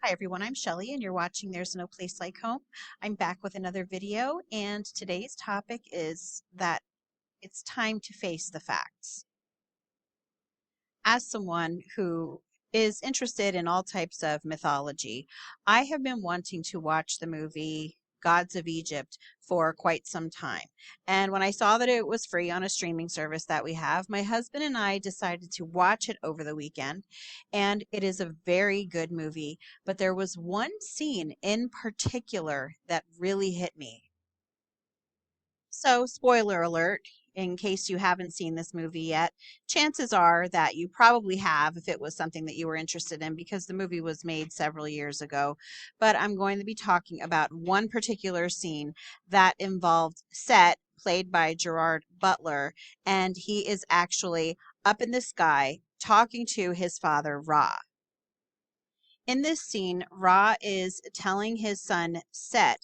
Hi everyone, I'm Shelly and you're watching There's No Place Like Home. I'm back with another video and today's topic is that it's time to face the facts. As someone who is interested in all types of mythology, I have been wanting to watch the movie Gods of Egypt for quite some time. And when I saw that it was free on a streaming service that we have, my husband and I decided to watch it over the weekend. And it is a very good movie, but there was one scene in particular that really hit me. So, spoiler alert, in case you haven't seen this movie yet, chances are that you probably have if it was something that you were interested in because the movie was made several years ago. But I'm going to be talking about one particular scene that involved Set, played by Gerard Butler, and he is actually up in the sky talking to his father, Ra. In this scene, Ra is telling his son, Set,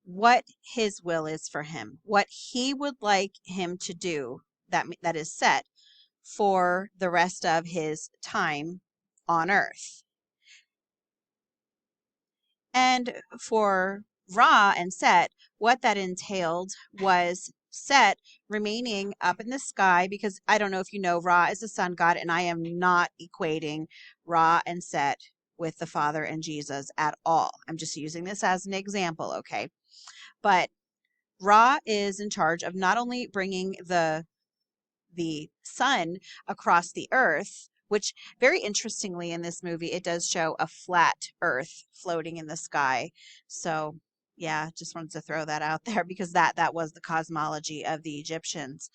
what his will is for him, what he would like him to do that is set for the rest of his time on earth. And for Ra and Set, what that entailed was Set remaining up in the sky, because I don't know if you know, Ra is the sun god, and I am not equating Ra and Set with the Father and Jesus at all. I'm just using this as an example, okay? But Ra is in charge of not only bringing the sun across the earth, which very interestingly in this movie it does show a flat earth floating in the sky. So yeah, just wanted to throw that out there because that was the cosmology of the Egyptians.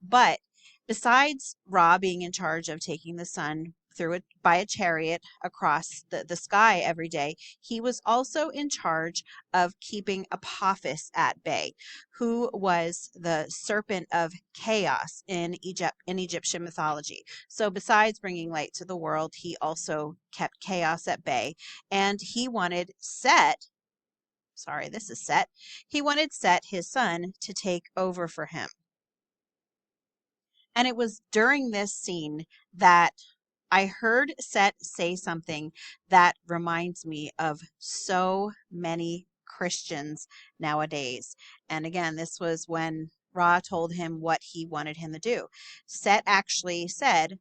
But besides Ra being in charge of taking the sun through it by a chariot across the sky every day, he was also in charge of keeping Apophis at bay, who was the serpent of chaos in Egyptian mythology. So besides bringing light to the world, he also kept chaos at bay, and he wanted Set, sorry, this is Set, he wanted Set, his son, to take over for him. And it was during this scene that I heard Set say something that reminds me of so many Christians nowadays. And again, this was when Ra told him what he wanted him to do. Set actually said,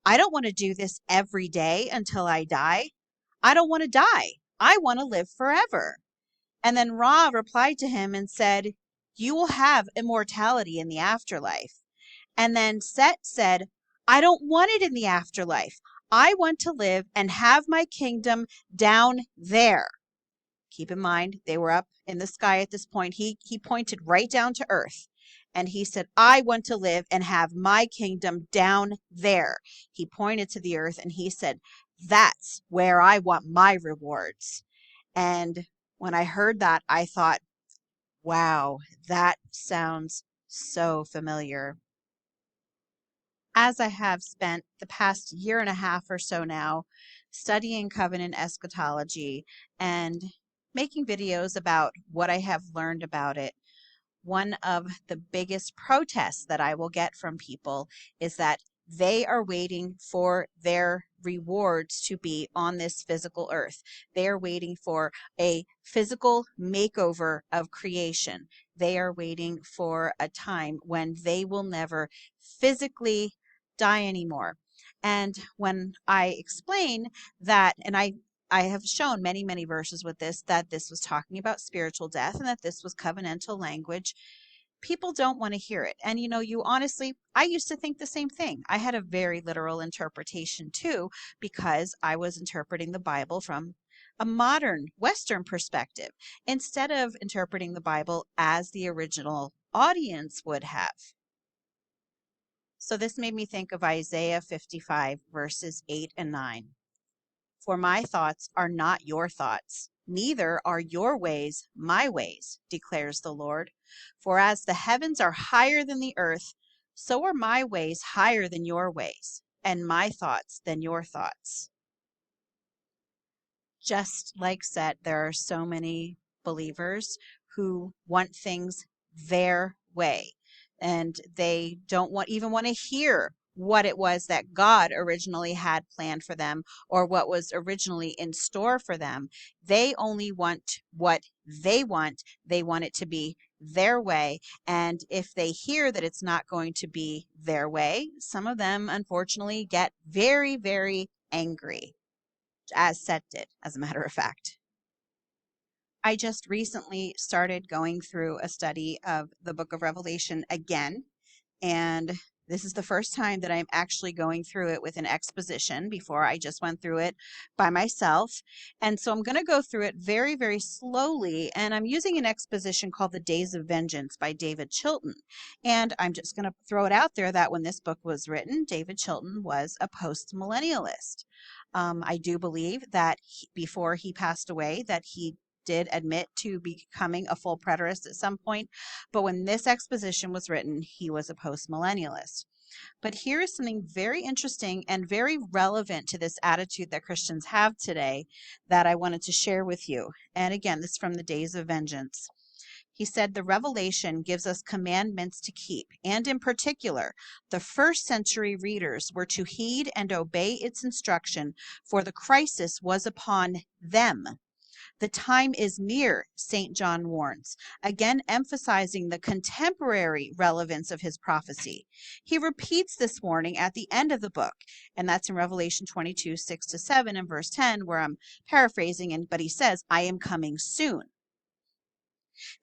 I don't want to do this every day until I die. I don't want to die. I want to live forever. And then Ra replied to him and said, you will have immortality in the afterlife. And then Set said, I don't want it in the afterlife. I want to live and have my kingdom down there. Keep in mind, they were up in the sky at this point. He pointed right down to earth. And he said, I want to live and have my kingdom down there. He pointed to the earth and he said, that's where I want my rewards. And when I heard that, I thought, wow, that sounds so familiar. As I have spent the past year and a half or so now studying covenant eschatology and making videos about what I have learned about it, one of the biggest protests that I will get from people is that they are waiting for their rewards to be on this physical earth. They are waiting for a physical makeover of creation. They are waiting for a time when they will never physically die anymore. And when I explain that, and I have shown many, many verses with this, that this was talking about spiritual death and that this was covenantal language, people don't want to hear it. And you honestly, I used to think the same thing. I had a very literal interpretation too, because I was interpreting the Bible from a modern Western perspective instead of interpreting the Bible as the original audience would have. So this made me think of Isaiah 55, verses 8 and 9. For my thoughts are not your thoughts, neither are your ways my ways, declares the Lord. For as the heavens are higher than the earth, so are my ways higher than your ways, and my thoughts than your thoughts. Just like Set, there are so many believers who want things their way, and they don't even want to hear what it was that God originally had planned for them or what was originally in store for them. They only want what they want. They want it to be their way. And if they hear that it's not going to be their way, some of them unfortunately get very, very angry, as Seth did, as a matter of fact. I just recently started going through a study of the book of Revelation again. And this is the first time that I'm actually going through it with an exposition. Before I just went through it by myself. And so I'm going to go through it very, very slowly. And I'm using an exposition called The Days of Vengeance by David Chilton. And I'm just going to throw it out there that when this book was written, David Chilton was a post-millennialist. I do believe that before he passed away, that he did admit to becoming a full preterist at some point, but when this exposition was written, he was a post-millennialist. But here is something very interesting and very relevant to this attitude that Christians have today that I wanted to share with you. And again, this is from the Days of Vengeance. He said, the revelation gives us commandments to keep, and in particular, the first century readers were to heed and obey its instruction, for the crisis was upon them. The time is near, St. John warns, again emphasizing the contemporary relevance of his prophecy. He repeats this warning at the end of the book, and that's in Revelation 22, 6-7 and verse 10, where I'm paraphrasing, but he says, I am coming soon.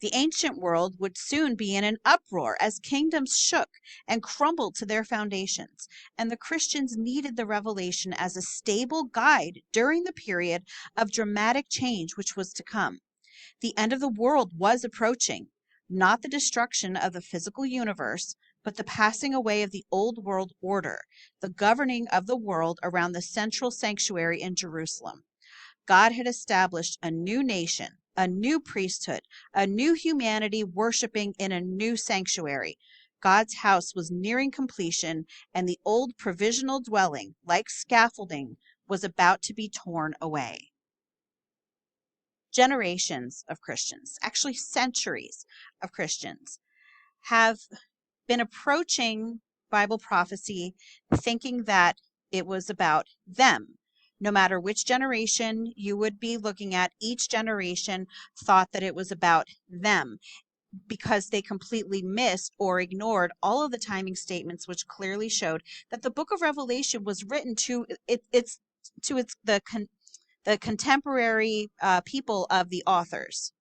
The ancient world would soon be in an uproar as kingdoms shook and crumbled to their foundations, and the Christians needed the revelation as a stable guide during the period of dramatic change which was to come. The end of the world was approaching, not the destruction of the physical universe, but the passing away of the old world order, the governing of the world around the central sanctuary in Jerusalem. God had established a new nation, a new priesthood, a new humanity worshiping in a new sanctuary. God's house was nearing completion, and the old provisional dwelling, like scaffolding, was about to be torn away. Generations of Christians, actually centuries of Christians, have been approaching Bible prophecy thinking that it was about them. No matter which generation you would be looking at, each generation thought that it was about them because they completely missed or ignored all of the timing statements, which clearly showed that the book of Revelation was written to the contemporary people of the authors.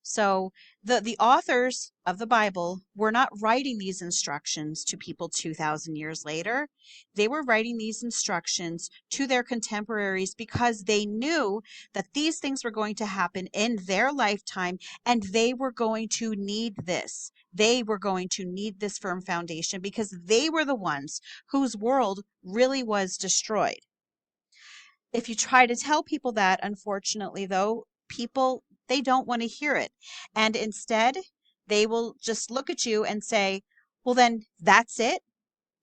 So the authors of the Bible were not writing these instructions to people 2,000 years later. They were writing these instructions to their contemporaries because they knew that these things were going to happen in their lifetime, and they were going to need this. They were going to need this firm foundation because they were the ones whose world really was destroyed. If you try to tell people that, unfortunately, though, people, they don't want to hear it. And instead, they will just look at you and say, well, then that's it.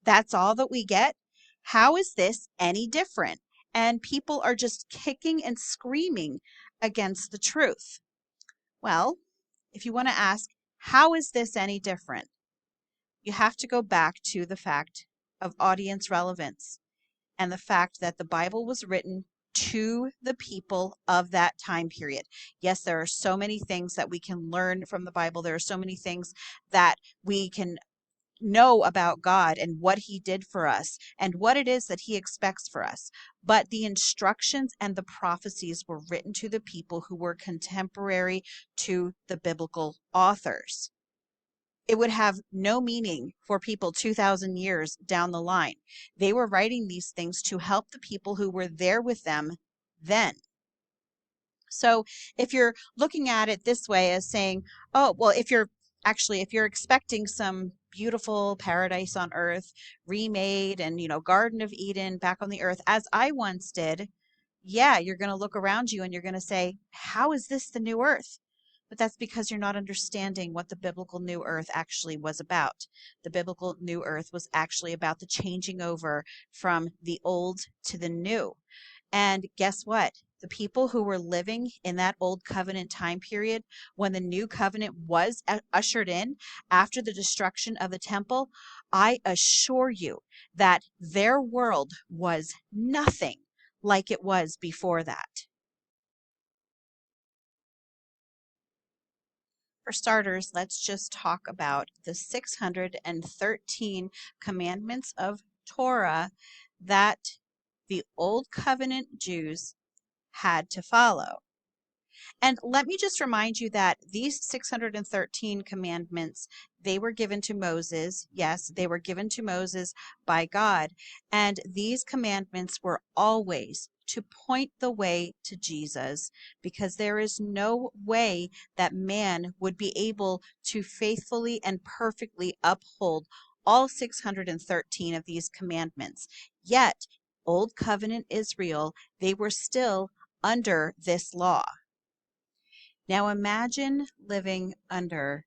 That's all that we get. How is this any different? And people are just kicking and screaming against the truth. Well, if you want to ask, how is this any different? You have to go back to the fact of audience relevance and the fact that the Bible was written to the people of that time period. Yes, there are so many things that we can learn from the Bible. There are so many things that we can know about God and what he did for us and what it is that he expects for us. But the instructions and the prophecies were written to the people who were contemporary to the biblical authors. It would have no meaning for people 2,000 years down the line. They were writing these things to help the people who were there with them then. So if you're looking at it this way as saying, oh, well, if you're expecting some beautiful paradise on earth remade and, Garden of Eden back on the earth, as I once did, yeah, you're going to look around you and you're going to say, how is this the new earth? But that's because you're not understanding what the biblical new earth actually was about. The biblical new earth was actually about the changing over from the old to the new. And guess what? The people who were living in that old covenant time period, when the new covenant was ushered in after the destruction of the temple, I assure you that their world was nothing like it was before that. For starters, let's just talk about the 613 commandments of Torah that the Old Covenant Jews had to follow. And let me just remind you that these 613 commandments, they were given to Moses. Yes, they were given to Moses by God. And these commandments were always to point the way to Jesus, because there is no way that man would be able to faithfully and perfectly uphold all 613 of these commandments. Yet, Old Covenant Israel, they were still under this law. Now imagine living under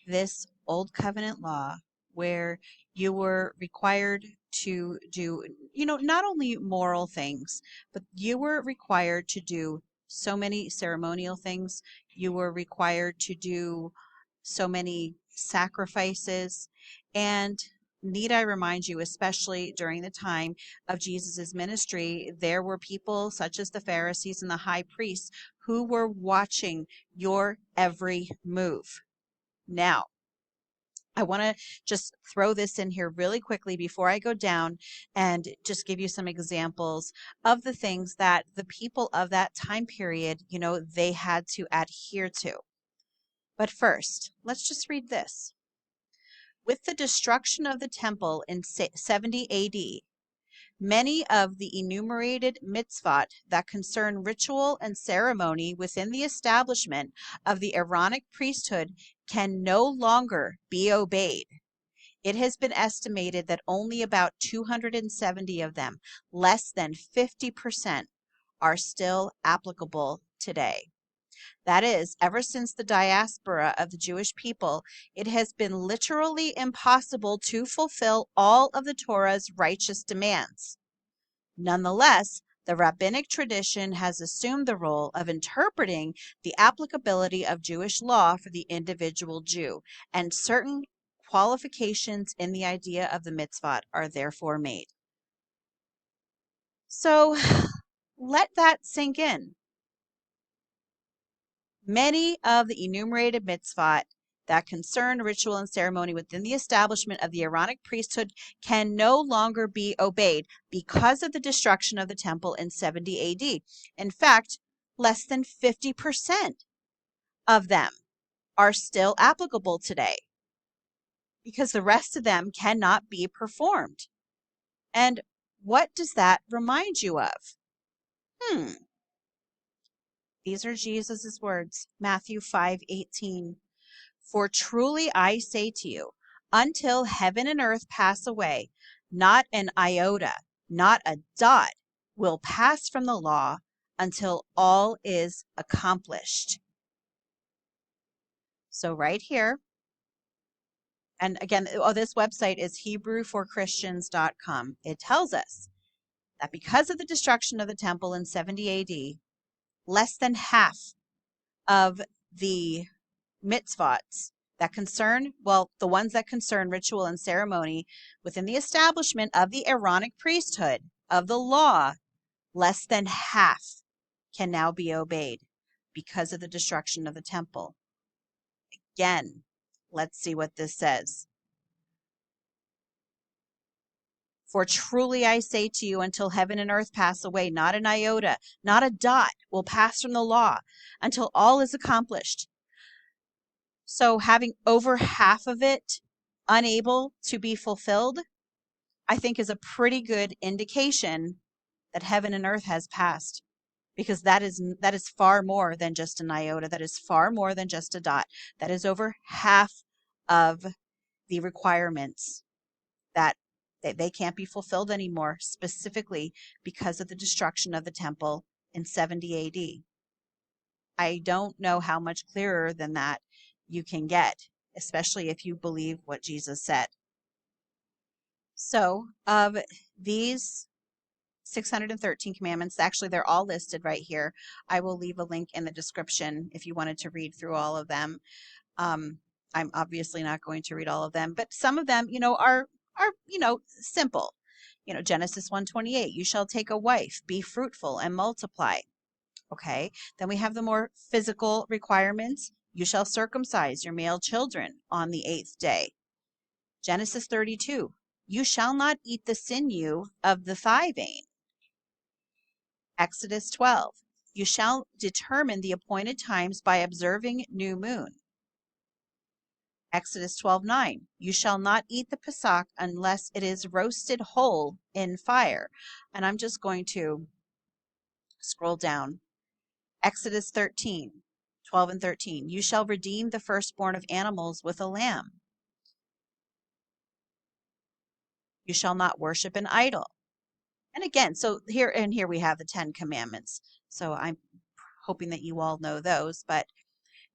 this old covenant law where you were required to do, not only moral things, but you were required to do so many ceremonial things. You were required to do so many sacrifices. And need I remind you, especially during the time of Jesus's ministry, there were people such as the Pharisees and the high priests who were watching your every move. Now, I want to just throw this in here really quickly before I go down and just give you some examples of the things that the people of that time period, they had to adhere to. But first, let's just read this. With the destruction of the temple in 70 AD, many of the enumerated mitzvot that concern ritual and ceremony within the establishment of the Aaronic priesthood can no longer be obeyed. It has been estimated that only about 270 of them, less than 50%, are still applicable today. That is, ever since the diaspora of the Jewish people, it has been literally impossible to fulfill all of the Torah's righteous demands. Nonetheless, the rabbinic tradition has assumed the role of interpreting the applicability of Jewish law for the individual Jew, and certain qualifications in the idea of the mitzvot are therefore made. So let that sink in. Many of the enumerated mitzvot that concern ritual and ceremony within the establishment of the Aaronic priesthood can no longer be obeyed because of the destruction of the temple in 70 AD. In fact, less than 50% of them are still applicable today because the rest of them cannot be performed. And what does that remind you of? These are Jesus's words, Matthew 5:18. For truly I say to you, until heaven and earth pass away, not an iota, not a dot will pass from the law until all is accomplished. So right here, and again, this website is HebrewForChristians.com. It tells us that because of the destruction of the temple in 70 AD, less than half of the mitzvots that concern, the ones that concern ritual and ceremony within the establishment of the Aaronic priesthood of the law, less than half can now be obeyed because of the destruction of the temple. Again, let's see what this says. For truly I say to you, until heaven and earth pass away, not an iota, not a dot will pass from the law until all is accomplished. So having over half of it unable to be fulfilled, I think is a pretty good indication that heaven and earth has passed, because that is far more than just an iota. That is far more than just a dot. That is over half of the requirements that they can't be fulfilled anymore, specifically because of the destruction of the temple in 70 AD. I don't know how much clearer than that you can get, especially if you believe what Jesus said. So, of these 613 commandments, actually, they're all listed right here. I will leave a link in the description if you wanted to read through all of them. I'm obviously not going to read all of them, but some of them, are, simple. Genesis 1:28, you shall take a wife, be fruitful and multiply. Okay. Then we have the more physical requirements. You shall circumcise your male children on the 8th day. Genesis 32, you shall not eat the sinew of the thigh vein. Exodus 12, you shall determine the appointed times by observing new moon. Exodus 12:9, you shall not eat the Pesach unless it is roasted whole in fire. And I'm just going to scroll down. Exodus 13:12 and 13, you shall redeem the firstborn of animals with a lamb. You shall not worship an idol. And again, so here we have the 10 commandments. So I'm hoping that you all know those, but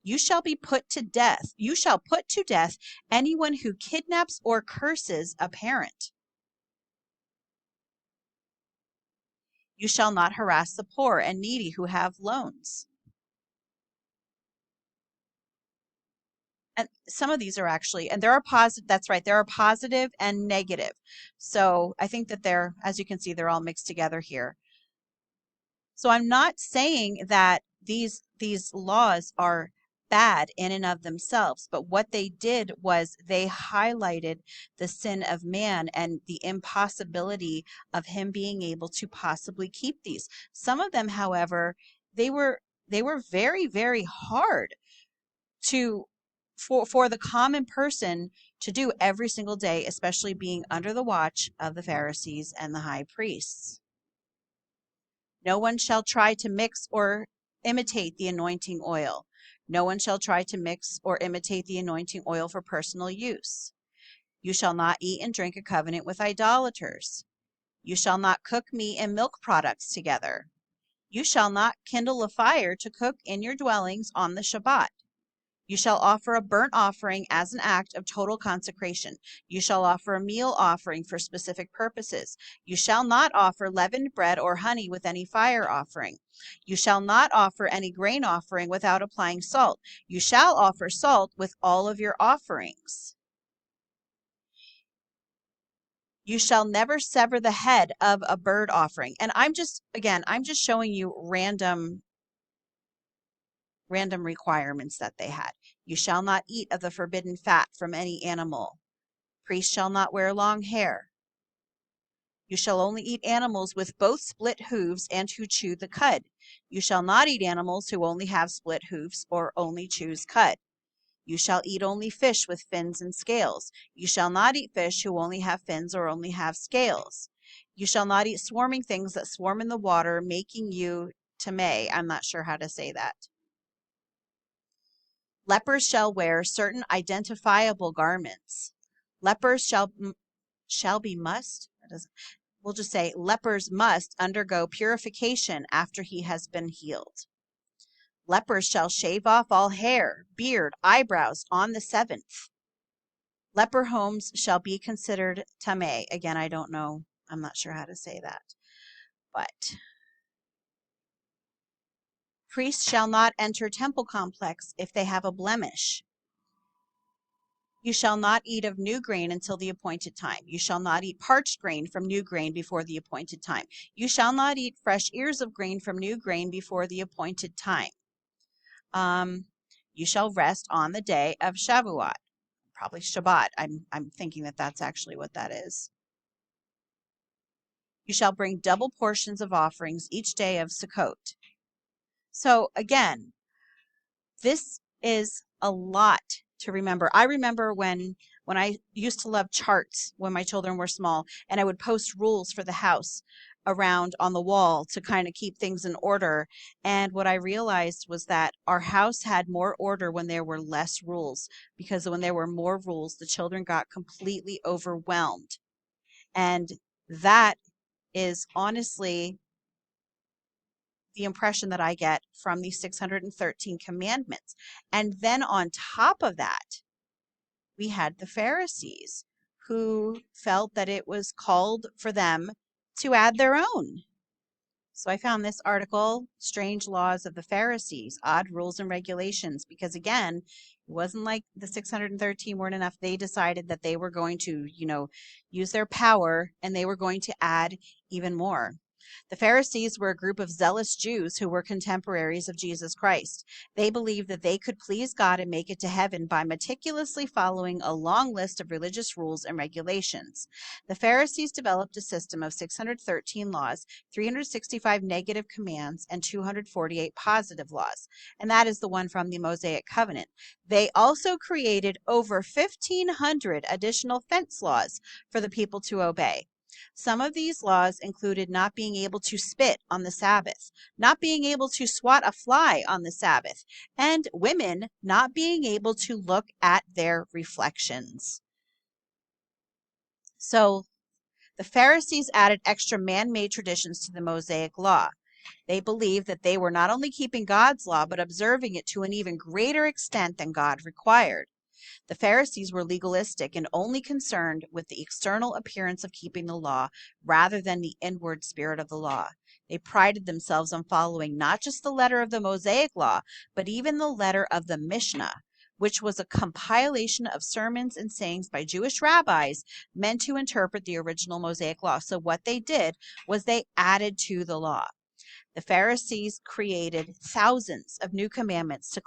you shall be put to death. You shall put to death anyone who kidnaps or curses a parent. You shall not harass the poor and needy who have loans. And some of these are actually, and there are positive, that's right, there are positive and negative. So I think that they're, as you can see, they're all mixed together here. So I'm not saying that these laws are bad in and of themselves, but what they did was they highlighted the sin of man and the impossibility of him being able to possibly keep these. Some of them, however, they were very, very hard to for the common person to do every single day, especially being under the watch of the Pharisees and the high priests. No one shall try to mix or imitate the anointing oil. No one shall try to mix or imitate the anointing oil for personal use. You shall not eat and drink a covenant with idolaters. You shall not cook meat and milk products together. You shall not kindle a fire to cook in your dwellings on the Shabbat. You shall offer a burnt offering as an act of total consecration. You shall offer a meal offering for specific purposes. You shall not offer leavened bread or honey with any fire offering. You shall not offer any grain offering without applying salt. You shall offer salt with all of your offerings. You shall never sever the head of a bird offering. And I'm just showing you random requirements that they had. You shall not eat of the forbidden fat from any animal. Priests shall not wear long hair. You shall only eat animals with both split hooves and who chew the cud. You shall not eat animals who only have split hoofs or only chews cud. You shall eat only fish with fins and scales. You shall not eat fish who only have fins or only have scales. You shall not eat swarming things that swarm in the water, making you tamei. I'm not sure how to say that. Lepers shall wear certain identifiable garments. Lepers we'll just say lepers must undergo purification after he has been healed. Lepers shall shave off all hair, beard, eyebrows on the 7th. Leper homes shall be considered tamei. Again, I don't know. I'm not sure how to say that. But priests shall not enter temple complex if they have a blemish. You shall not eat of new grain until the appointed time. You shall not eat parched grain from new grain before the appointed time. You shall not eat fresh ears of grain from new grain before the appointed time. You shall rest on the day of Shavuot, probably Shabbat. I'm thinking that that's actually what that is. You shall bring double portions of offerings each day of Sukkot. So again, this is a lot to remember. I remember when I used to love charts when my children were small, and I would post rules for the house around on the wall to kind of keep things in order. And what I realized was that our house had more order when there were less rules, because when there were more rules, the children got completely overwhelmed. And that is honestly the impression that I get from these 613 commandments. And then on top of that, we had the Pharisees who felt that it was called for them to add their own. So I found this article, Strange Laws of the Pharisees, Odd Rules and Regulations, because again, it wasn't like the 613 weren't enough. They decided that they were going to, use their power and they were going to add even more. The Pharisees were a group of zealous Jews who were contemporaries of Jesus Christ. They believed that they could please God and make it to heaven by meticulously following a long list of religious rules and regulations. The Pharisees developed a system of 613 laws, 365 negative commands, and 248 positive laws. And that is the one from the Mosaic Covenant. They also created over 1,500 additional fence laws for the people to obey. Some of these laws included not being able to spit on the Sabbath, not being able to swat a fly on the Sabbath, and women not being able to look at their reflections. So the Pharisees added extra man-made traditions to the Mosaic law. They believed that they were not only keeping God's law, but observing it to an even greater extent than God required. The Pharisees were legalistic and only concerned with the external appearance of keeping the law rather than the inward spirit of the law. They prided themselves on following not just the letter of the Mosaic law, but even the letter of the Mishnah, which was a compilation of sermons and sayings by Jewish rabbis meant to interpret the original Mosaic law. So what they did was they added to the law. The Pharisees created thousands of new commandments to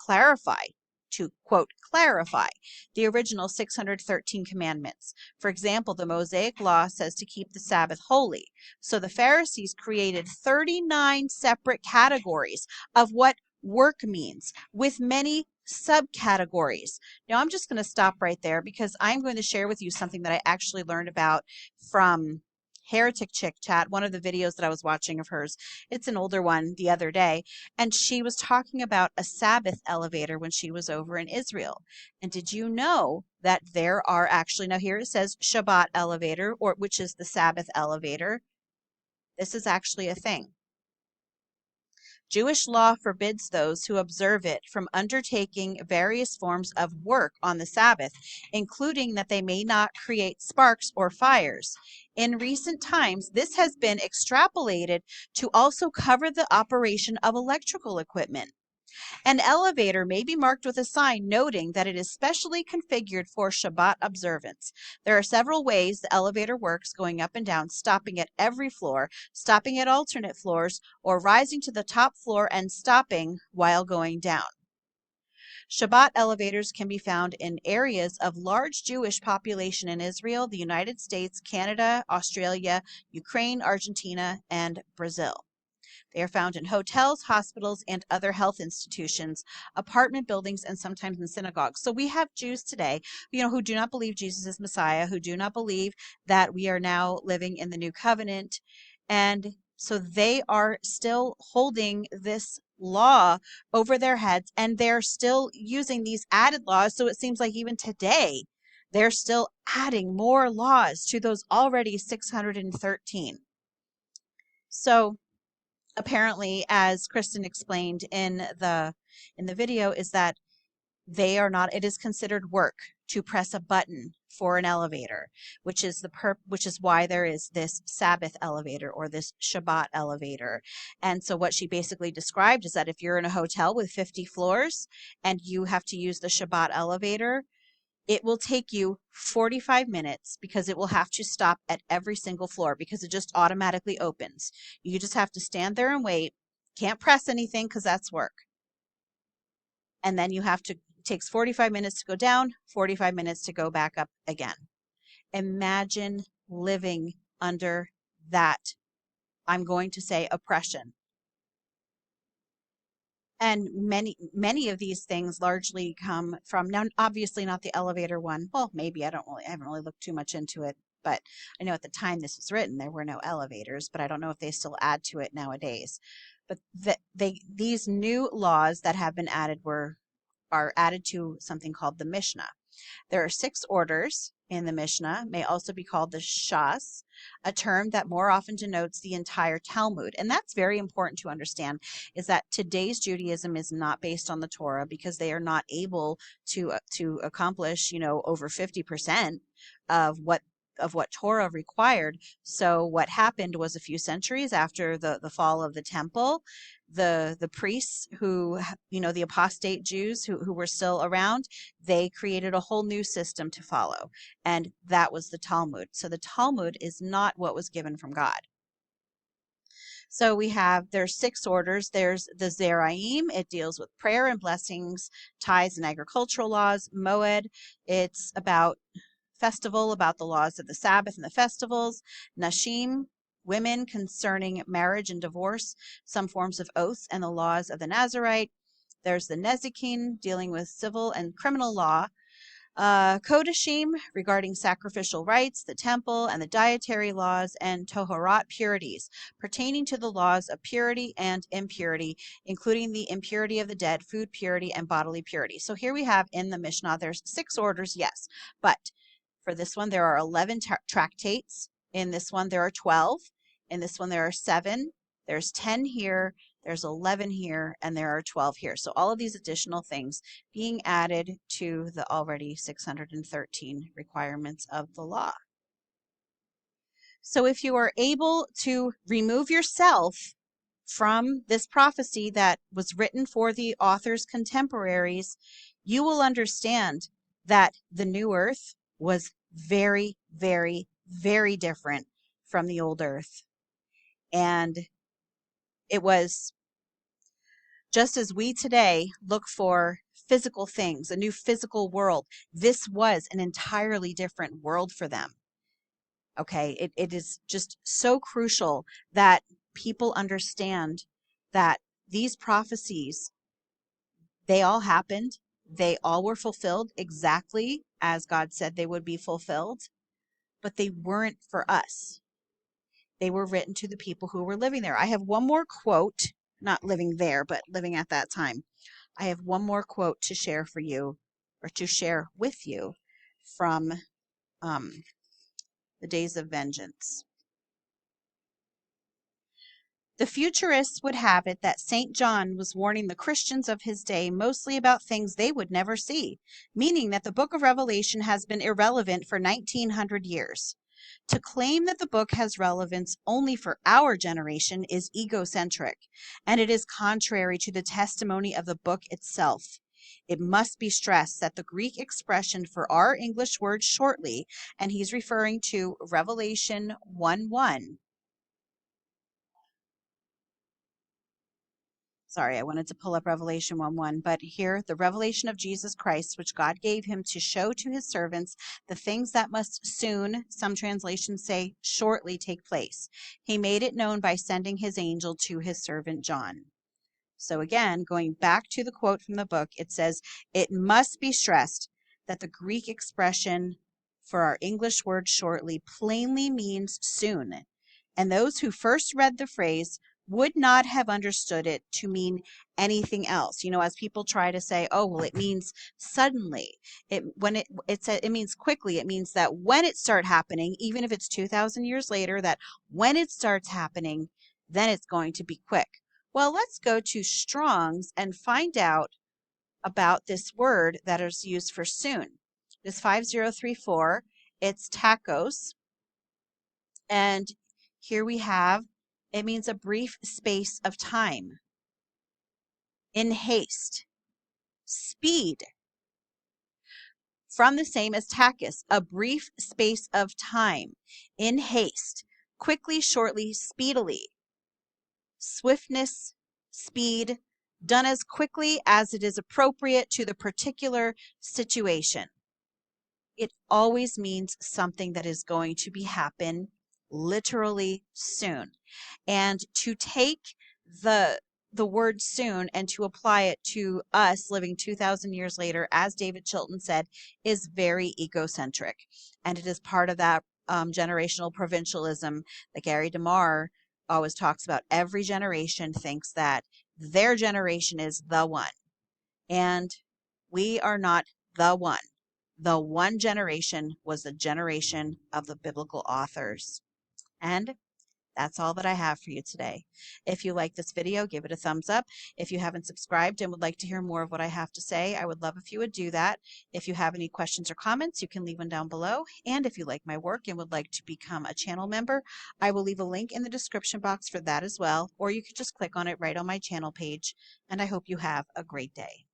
quote, clarify the original 613 commandments. For example, the Mosaic law says to keep the Sabbath holy. So the Pharisees created 39 separate categories of what work means, with many subcategories. Now, I'm just going to stop right there because I'm going to share with you something that I actually learned about from Heretic Chick Chat, one of the videos that I was watching of hers. It's an older one the other day. And she was talking about a Sabbath elevator when she was over in Israel. And did you know that there are actually, now here it says Shabbat elevator, or which is the Sabbath elevator. This is actually a thing. Jewish law forbids those who observe it from undertaking various forms of work on the Sabbath, including that they may not create sparks or fires. In recent times, this has been extrapolated to also cover the operation of electrical equipment. An elevator may be marked with a sign noting that it is specially configured for Shabbat observance. There are several ways the elevator works, going up and down, stopping at every floor, stopping at alternate floors, or rising to the top floor and stopping while going down. Shabbat elevators can be found in areas of large Jewish population in Israel, the United States, Canada, Australia, Ukraine, Argentina, and Brazil. They are found in hotels, hospitals, and other health institutions, apartment buildings, and sometimes in synagogues. So we have Jews today, who do not believe Jesus is Messiah, who do not believe that we are now living in the new covenant. And so they are still holding this law over their heads, and they're still using these added laws. So it seems like even today, they're still adding more laws to those already 613. So apparently, as Kristen explained in the video, is that they are not, it is considered work to press a button for an elevator, which is why there is this Sabbath elevator or this Shabbat elevator. And so what she basically described is that if you're in a hotel with 50 floors and you have to use the Shabbat elevator, it will take you 45 minutes because it will have to stop at every single floor because it just automatically opens. You just have to stand there and wait. Can't press anything because that's work. And then it takes 45 minutes to go down, 45 minutes to go back up again. Imagine living under that, I'm going to say, oppression. And many of these things largely come from, now obviously not the elevator one. Well, maybe I haven't really looked too much into it, but I know at the time this was written there were no elevators, but I don't know if they still add to it nowadays. But these new laws that have been added are added to something called the Mishnah. There are 6 orders in the Mishnah, may also be called the Shas, a term that more often denotes the entire Talmud. And that's very important to understand, is that today's Judaism is not based on the Torah because they are not able to accomplish, over 50% of what what Torah required. So what happened was a few centuries after the fall of the temple, the priests who, the apostate Jews who were still around, they created a whole new system to follow. And that was the Talmud. So the Talmud is not what was given from God. So there's 6 orders. There's the Zeraim. It deals with prayer and blessings, tithes and agricultural laws. Moed, it's about the laws of the Sabbath and the festivals. Nashim, women concerning marriage and divorce, some forms of oaths and the laws of the Nazarite. There's the Nezikin, dealing with civil and criminal law. Kodashim, regarding sacrificial rites, the temple, and the dietary laws, and Toharat, purities, pertaining to the laws of purity and impurity, including the impurity of the dead, food purity, and bodily purity. So here we have in the Mishnah, there's 6 orders, yes, but for this one, there are 11 tractates. In this one, there are 12. In this one, there are 7. There's 10 here. There's 11 here, and there are 12 here. So all of these additional things being added to the already 613 requirements of the law. So if you are able to remove yourself from this prophecy that was written for the author's contemporaries, you will understand that the new earth was very, very, very different from the old earth. And it was just as we today look for physical things, a new physical world, this was an entirely different world for them. Okay, it is just so crucial that people understand that these prophecies, they all happened. They all were fulfilled exactly as God said they would be fulfilled, but they weren't for us. They were written to the people who were living there. I have one more quote, not living there, but living at that time. I have one more quote to share for you, or to share with you, from the Days of Vengeance. The futurists would have it that St. John was warning the Christians of his day mostly about things they would never see, meaning that the book of Revelation has been irrelevant for 1900 years. To claim that the book has relevance only for our generation is egocentric, and it is contrary to the testimony of the book itself. It must be stressed that the Greek expression for our English word shortly, and he's referring to Revelation 1:1. Sorry, I wanted to pull up Revelation 1:1, but here, the revelation of Jesus Christ, which God gave him to show to his servants the things that must soon, some translations say shortly, take place. He made it known by sending his angel to his servant John. So again, going back to the quote from the book, it says, it must be stressed that the Greek expression for our English word shortly plainly means soon. And those who first read the phrase would not have understood it to mean anything else. As people try to say, oh, well, it means suddenly. It means quickly. It means that when it starts happening, even if it's 2,000 years later, that when it starts happening, then it's going to be quick. Well, let's go to Strong's and find out about this word that is used for soon. This 5034, it's tachos. And here we have, it means a brief space of time. In haste. Speed. From the same as tachus, a brief space of time. In haste. Quickly, shortly, speedily. Swiftness, speed, done as quickly as it is appropriate to the particular situation. It always means something that is going to happen literally soon. And to take the word soon and to apply it to us living 2,000 years later, as David Chilton said, is very egocentric. And it is part of that generational provincialism that Gary DeMar always talks about. Every generation thinks that their generation is the one. And we are not the one. The one generation was the generation of the biblical authors. And That's all that I have for you today. If you like this video, give it a thumbs up. If you haven't subscribed and would like to hear more of what I have to say, I would love if you would do that. If you have any questions or comments, you can leave them down below. And if you like my work and would like to become a channel member, I will leave a link in the description box for that as well, or you could just click on it right on my channel page. And I hope you have a great day.